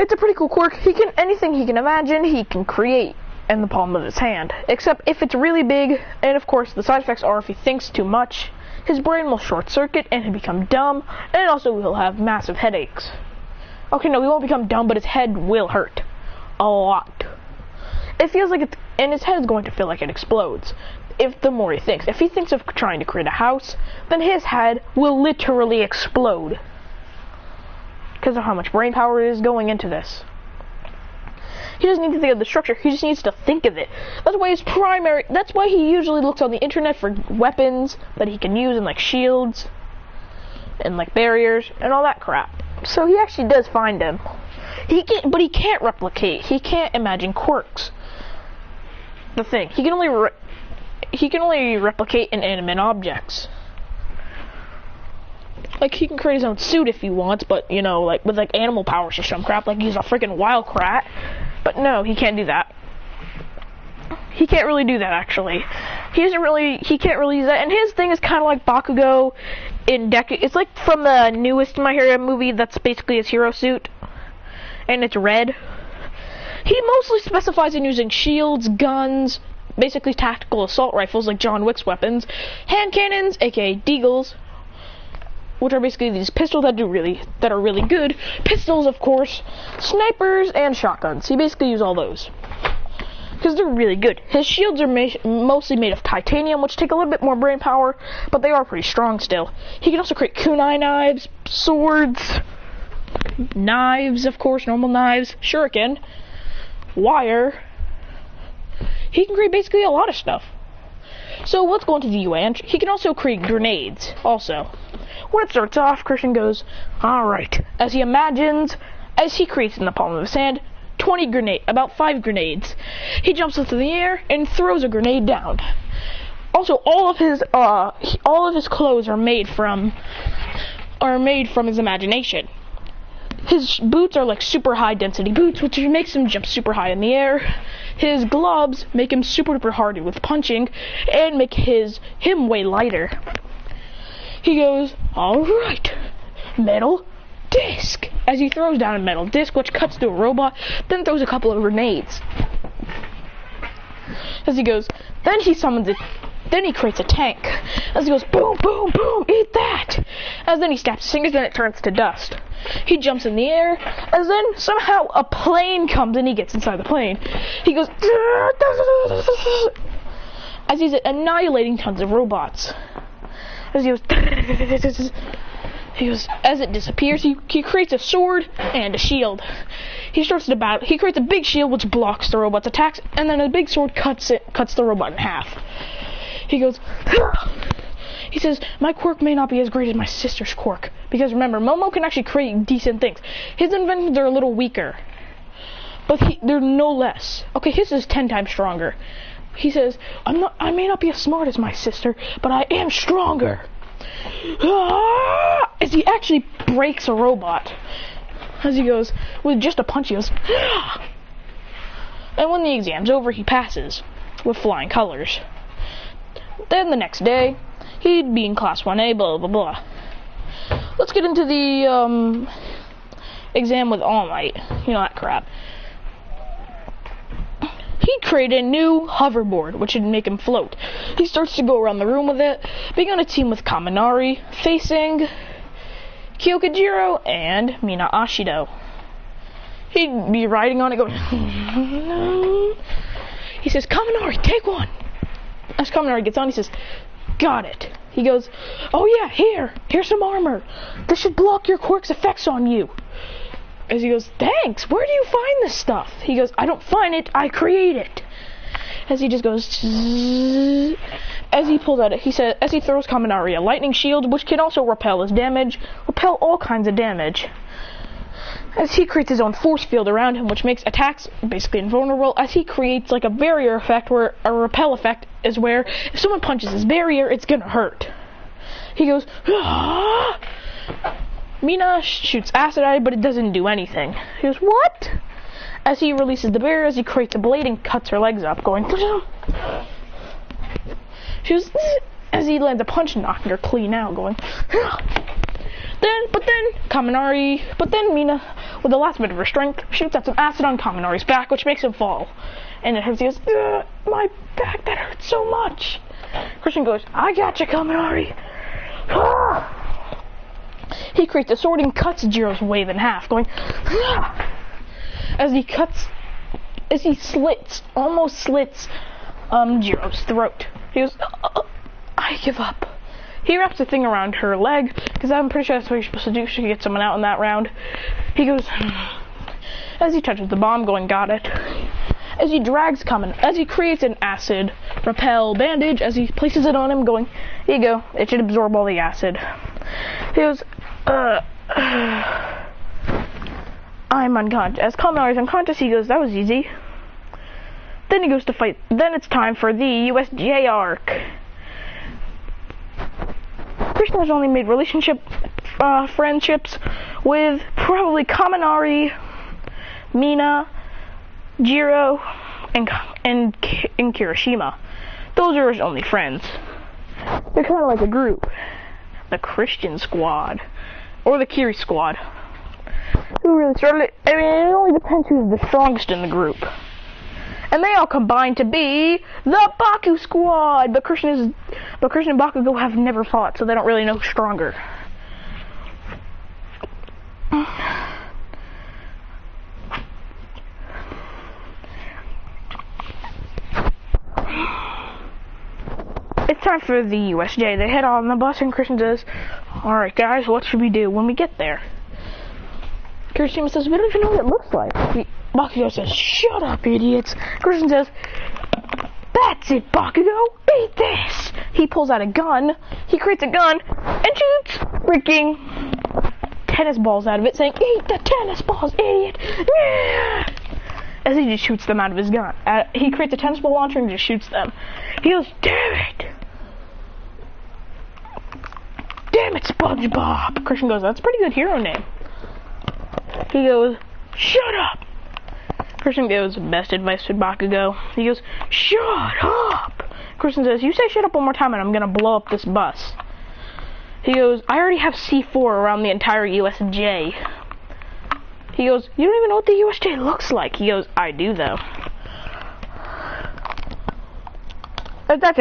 It's a pretty cool quirk. Anything he can imagine, he can create in the palm of his hand. Except if it's really big, and of course the side effects are if he thinks too much, his brain will short circuit and he'll become dumb, and also he'll have massive headaches. Okay, no, he won't become dumb, but his head will hurt. A lot. It feels like it's, and his head is going to feel like it explodes. If the more he thinks. If he thinks of trying to create a house, then his head will literally explode. Because of how much brain power is going into this. He doesn't need to think of the structure, he just needs to think of it. That's why he usually looks on the internet for weapons that he can use, and like shields, and like barriers, and all that crap. So he actually does find them. But he can't replicate, he can't imagine quirks. The thing, he can only replicate inanimate objects. Like, he can create his own suit if he wants, but, you know, like, with, like, animal powers or some crap, like he's a freaking wildcat. But no, he can't do that. He can't really do that, actually. He can't really use that, and his thing is kind of like Bakugo in it's like from the newest My Hero movie that's basically his hero suit, and it's red. He mostly specifies in using shields, guns, basically tactical assault rifles like John Wick's weapons, hand cannons, aka deagles, which are basically these pistols that are really good. Pistols, of course, snipers, and shotguns. He basically uses all those because they're really good. His shields are mostly made of titanium, which take a little bit more brain power, but they are pretty strong still. He can also create kunai knives, swords, knives, of course, normal knives, shuriken, wire. He can create basically a lot of stuff. So let's go into the UN. He can also create grenades, also. When it starts off, Christian goes, alright, as he creates in the palm of his hand, about 5 grenades. He jumps into the air and throws a grenade down. Also, all of his clothes are made from his imagination. His boots are like super high density boots, which makes him jump super high in the air. His gloves make him super duper hardy with punching and make him way lighter. He goes, alright, metal disc, as he throws down a metal disc, which cuts through a robot, then throws a couple of grenades. As he goes, then he summons it, then he creates a tank. As he goes, boom, boom, boom, eat that! As then he snaps his fingers, then it turns to dust. He jumps in the air, as then somehow a plane comes and he gets inside the plane. He goes, as he's annihilating tons of robots. As he goes, as it disappears, he creates a sword and a shield. He starts to battle. He creates a big shield which blocks the robot's attacks, and then a big sword cuts the robot in half. He goes, he says, my quirk may not be as great as my sister's quirk, because remember, Momo can actually create decent things. His inventions are a little weaker, but they're no less. Okay, his is 10 times stronger. He says, I may not be as smart as my sister, but I am stronger. As he actually breaks a robot. As he goes, with just a punch, he goes, and when the exam's over, he passes with flying colors. Then the next day, he'd be in class 1A, blah, blah, blah. Let's get into the, exam with All Might. You know, that crap. He created a new hoverboard, which would make him float. He starts to go around the room with it, being on a team with Kaminari, facing Kyokujiro and Mina Ashido. He'd be riding on it going, he says, Kaminari, take one. As Kaminari gets on, he says, got it. He goes, oh yeah, here's some armor. This should block your quirk's effects on you. As he goes, thanks, where do you find this stuff? He goes, I don't find it, I create it. As he just goes, as he pulls out it, he says, as he throws Kaminari a lightning shield, which can also repel his damage, repel all kinds of damage. As he creates his own force field around him, which makes attacks basically invulnerable, as he creates like a barrier effect, where a repel effect is where if someone punches his barrier, it's gonna hurt. He goes, ah! Mina shoots acid at it, but it doesn't do anything. He goes, what? As he releases the barrier, as he creates a blade and cuts her legs up, going, she goes, as he lands a punch, knocking her clean out, going, But then Mina, with the last bit of her strength, shoots out some acid on Kaminari's back, which makes him fall. And it hurts. He goes, my back, that hurts so much. Christian goes, I gotcha, Kaminari. He creates a sword and cuts Jiro's wave in half, going, as he almost slits Jiro's throat. He goes, I give up. He wraps the thing around her leg, because I'm pretty sure that's what you're supposed to do to get someone out in that round. He goes, as he touches the bomb, going, got it. As he creates an acid repel bandage, as he places it on him, going, here you go, it should absorb all the acid. He goes, I'm unconscious. As Kaminari's unconscious, he goes, that was easy. Then he goes to fight. Then it's time for the USJ arc. Christian has only made friendships with probably Kaminari, Mina, Jiro, and Kirishima. Those are his only friends. They're kind of like a group. The Christian squad. Or the Kiri squad. Who really started it? I mean, it only depends who's the strongest in the group. And they all combine to be the Baku squad. But Christian and Bakugo have never fought, so they don't really know who's stronger. It's time for the USJ. They head on the bus and Christian says, alright guys, what should we do when we get there? Kirishima says, we don't even know what it looks like. Bakugo says, shut up, idiots. Christian says, that's it, Bakugo, eat this. He pulls out a gun, he creates a gun, and shoots freaking tennis balls out of it, saying, eat the tennis balls, idiot. Yeah! As he just shoots them out of his gun. He creates a tennis ball launcher and just shoots them. He goes, damn it. Damn it, SpongeBob. Christian goes, that's a pretty good hero name. He goes, shut up. Christian gives best advice to Bakugo. He goes, shut up. Christian says, you say shut up one more time and I'm gonna blow up this bus. He goes, I already have C4 around the entire USJ. He goes, you don't even know what the USJ looks like. He goes, I do though. That's